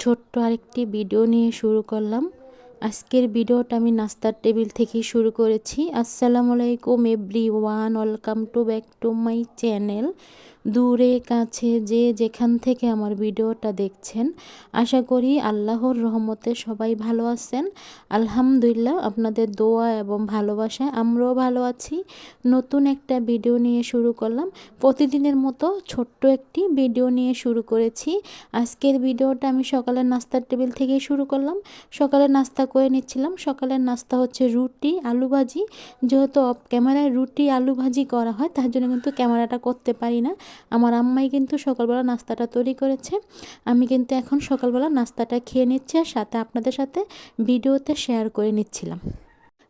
ছোট্ট আরেকটি ভিডিও নিয়ে শুরু করলাম। আজকের ভিডিওটা আমি নাস্তার টেবিল থেকেই শুরু করেছি। আসসালামু আলাইকুম everyone, welcome to back to my channel. দূরে কাছে যে যেখান থেকে আমার ভিডিওটা দেখছেন, আশা করি আল্লাহর রহমতে সবাই ভালো আছেন। আলহামদুলিল্লাহ, আপনাদের দোয়া এবং ভালোবাসায় আমরাও ভালো আছি। নতুন একটা ভিডিও নিয়ে শুরু করলাম। প্রতিদিনের মতো ছোট্ট একটি ভিডিও নিয়ে শুরু করেছি। আজকের ভিডিওটা আমি সকালের নাস্তার টেবিল থেকেই শুরু করলাম। সকালে নাস্তা করে নিচ্ছিলাম। সকালের নাস্তা হচ্ছে রুটি আলু ভাজি। যেহেতু অফ ক্যামেরায় রুটি আলু ভাজি করা হয়, তার জন্য কিন্তু ক্যামেরাটা করতে পারি না। আমার আম্মাই কিন্তু সকালবেলা নাস্তাটা তৈরি করেছে। আমি কিন্তু এখন সকালবেলা নাস্তাটা খেয়ে নিচ্ছি, আর সাথে আপনাদের সাথে ভিডিওতে শেয়ার করে নিচ্ছিলাম।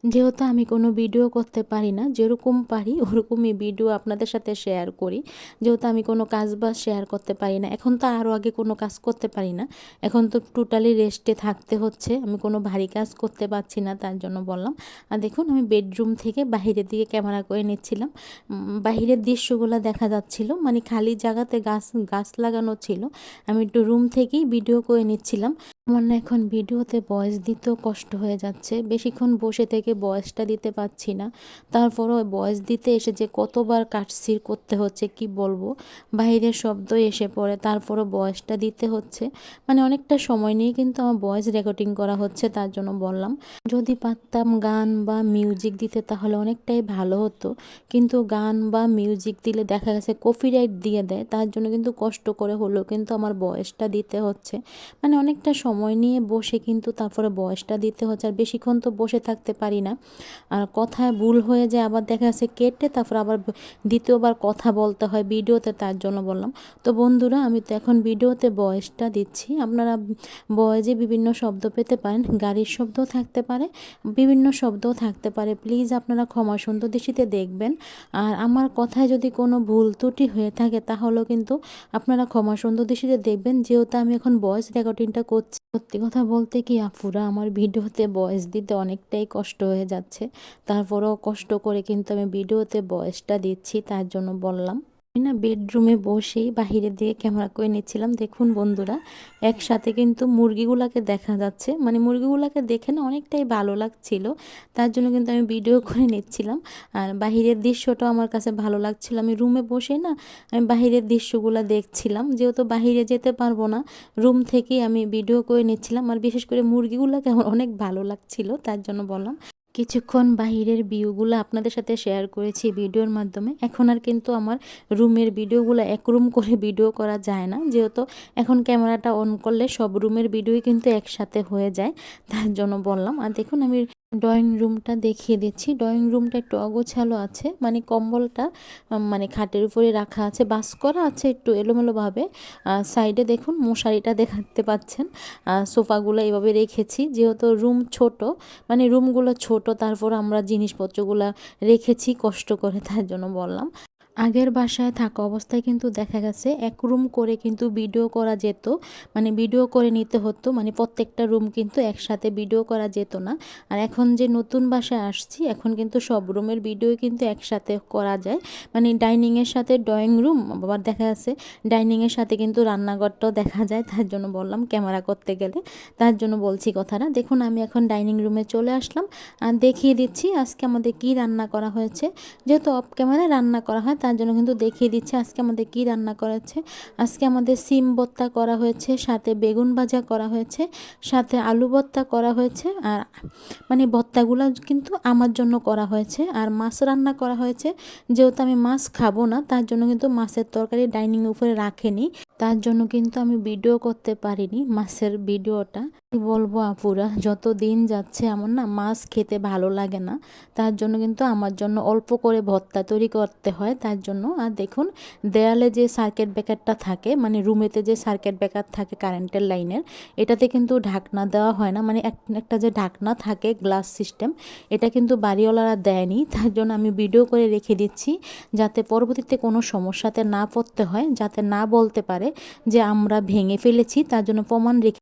যেহেতু আমি কোনো ভিডিও করতে পারি না, যেরকম পারি ওরকমই ভিডিও আপনাদের সাথে শেয়ার করি। যেহেতু আমি কোনো কাজ বাজ শেয়ার করতে পারি না, এখন তো আরও আগে কোনো কাজ করতে পারি না, এখন তো টোটালি রেস্টে থাকতে হচ্ছে। আমি কোনো ভারী কাজ করতে পারছি না, তার জন্য বললাম। আর দেখুন, আমি বেডরুম থেকে বাহিরের দিকে ক্যামেরা করে নিচ্ছিলাম। বাহিরের দৃশ্যগুলো দেখা যাচ্ছিল, মানে খালি জায়গাতে গাছ গাছ লাগানো ছিল। আমি একটু রুম থেকেই ভিডিও করে নিচ্ছিলাম। আমার না এখন ভিডিওতে ভয়েস দিতেও কষ্ট হয়ে যাচ্ছে, বেশিক্ষণ বসে থেকে ভয়েসটা দিতে পারছি না। তারপরও ভয়েস দিতে এসে যে কতবার কাটছির করতে হচ্ছে কি বলবো, বাইরের শব্দ এসে পড়ে, তারপরও ভয়েসটা দিতে হচ্ছে। মানে অনেকটা সময় নিয়ে কিন্তু আমার ভয়েস রেকর্ডিং করা হচ্ছে, তার জন্য বললাম। যদি পারতাম গান বা মিউজিক দিতে তাহলে অনেকটাই ভালো হতো, কিন্তু গান বা মিউজিক দিলে দেখা গেছে কপিরাইট দিয়ে দেয়, তার জন্য কিন্তু কষ্ট করে হলেও কিন্তু আমার ভয়েসটা দিতে হচ্ছে। মানে অনেকটা সময় নিয়ে বসে কিন্তু তারপরে ভয়েসটা দিতে হচ্ছে, আর বেশিক্ষণ তো বসে থাকতে পারি না। আর কথায় ভুল হয়ে যায়, আবার দেখা যাচ্ছে কেটে তারপর আবার দ্বিতীয়বার কথা বলতে হয় ভিডিওতে, তার জন্য বললাম। তো বন্ধুরা, আমি তো এখন ভিডিওতে ভয়েসটা দিচ্ছি। আপনারা ভয়েসে বিভিন্ন শব্দ পেতে পারেন, গাড়ির শব্দও থাকতে পারে, বিভিন্ন শব্দও থাকতে পারে। প্লিজ আপনারা ক্ষমা সুন্দর দৃষ্টিতে দেখবেন। আর আমার কথায় যদি কোনো ভুল ত্রুটি হয়ে থাকে তাহলেও কিন্তু আপনারা ক্ষমা সুন্দর দৃষ্টিতে দেখবেন, যেহেতু আমি এখন ভয়েস রেকর্ডিংটা করছি। সত্যি কথা বলতে কি আপুরা, আমার ভিডিওতে ভয়েস দিতে অনেকটাই কষ্ট হয়ে যাচ্ছে। তারপরেও কষ্ট করে কিন্তু আমি ভিডিওতে ভয়েসটা দিচ্ছি, তার জন্য বললাম। আমি না বেডরুমে বসেই বাহিরের দিকে ক্যামেরা করে নিচ্ছিলাম। দেখুন বন্ধুরা, একসাথে কিন্তু মুরগিগুলাকে দেখা যাচ্ছে, মানে মুরগিগুলাকে দেখে না অনেকটাই ভালো লাগছিল, তার জন্য কিন্তু আমি ভিডিও করে নিচ্ছিলাম। আর বাহিরের দৃশ্যটাও আমার কাছে ভালো লাগছিল। আমি রুমে বসে না আমি বাহিরের দৃশ্যগুলো দেখছিলাম, যেহেতু বাহিরে যেতে পারবো না, রুম থেকেই আমি ভিডিও করে নিচ্ছিলাম। আর বিশেষ করে মুরগিগুলোকে আমার অনেক ভালো লাগছিল, তার জন্য বললাম। কিছুক্ষণ বাহিরের ভিউগুলো আপনাদের সাথে শেয়ার করেছি ভিডিওর মাধ্যমে। এখন আর কিন্তু আমার রুমের ভিডিওগুলো এক রুম করে ভিডিও করা যায় না, যেহেতু এখন ক্যামেরাটা অন করলে সব রুমের ভিডিওই কিন্তু একসাথে হয়ে যায়, তার জন্য বললাম। আর দেখুন, আমি ড্রয়িং রুমটা দেখিয়ে দিচ্ছি। ড্রয়িং রুমটা একটু অগোছালো আছে, মানে কম্বলটা মানে খাটের উপরে রাখা আছে, বাস করা আছে একটু এলোমেলোভাবে। সাইডে দেখুন মশারিটা দেখতে পাচ্ছেন। সোফাগুলো এভাবে রেখেছি, যেহেতু রুম ছোট, মানে রুমগুলো ছোট, তারপর আমরা জিনিসপত্রগুলো রেখেছি কষ্ট করে, তার জন্য বললাম। আগের বাসায় থাকা অবস্থায় কিন্তু দেখা গেছে এক রুম করে কিন্তু ভিডিও করা যেত, মানে ভিডিও করে নিতে হতো, মানে প্রত্যেকটা রুম কিন্তু একসাথে ভিডিও করা যেত না। আর এখন যে নতুন বাসায় আসছি, এখন কিন্তু সব রুমের ভিডিও কিন্তু একসাথে করা যায়, মানে ডাইনিংয়ের সাথে ড্রয়িং রুম, আবার দেখা যাচ্ছে ডাইনিংয়ের সাথে কিন্তু রান্নাঘরটাও দেখা যায়, তার জন্য বললাম ক্যামেরা করতে গেলে, তার জন্য বলছি কথাটা। দেখুন, আমি এখন ডাইনিং রুমে চলে আসলাম আর দেখিয়ে দিচ্ছি আজকে আমাদের কি রান্না করা হয়েছে। যেহেতু অফ ক্যামেরায় রান্না করা হয়, তার জন্য কিন্তু দেখিয়ে দিচ্ছি আজকে আমাদের কি রান্না করা হয়েছে। আজকে আমাদের সিম ভর্তা করা হয়েছে, সাথে বেগুন ভাজা করা হয়েছে, সাথে আলু ভর্তা করা হয়েছে। আর মানে ভর্তাগুলো কিন্তু আমার জন্য করা হয়েছে। আর মাছ রান্না করা হয়েছে, যেহেতু আমি মাছ খাবো না, তার জন্য কিন্তু মাছের তরকারি ডাইনিং উপরে রাখেনি, তার জন্য কিন্তু আমি ভিডিও করতে পারিনি মাছের ভিডিওটা। কি বলবো আপুরা, যত দিন যাচ্ছে আমার না মাছ খেতে ভালো লাগে না, তার জন্য কিন্তু আমার জন্য অল্প করে ভর্তা তৈরি করতে হয়, তার জন্য। আর দেখুন, দেয়ালে যে সার্কিট ব্রেকারটা থাকে, মানে রুমেতে যে সার্কিট ব্রেকার থাকে কারেন্টের লাইনের, এটাতে কিন্তু ঢাকনা দেওয়া হয় না, মানে একটা যে ঢাকনা থাকে গ্লাস সিস্টেম, এটা কিন্তু বাড়িওয়ালারা দেয়নি, তার জন্য আমি ভিডিও করে রেখে দিচ্ছি, যাতে পরবর্তীতে কোনো সমস্যাতে না পড়তে হয়, যাতে না বলতে পারে যে আমরা ভেঙে ফেলেছি, তার জন্য প্রমাণ রেখে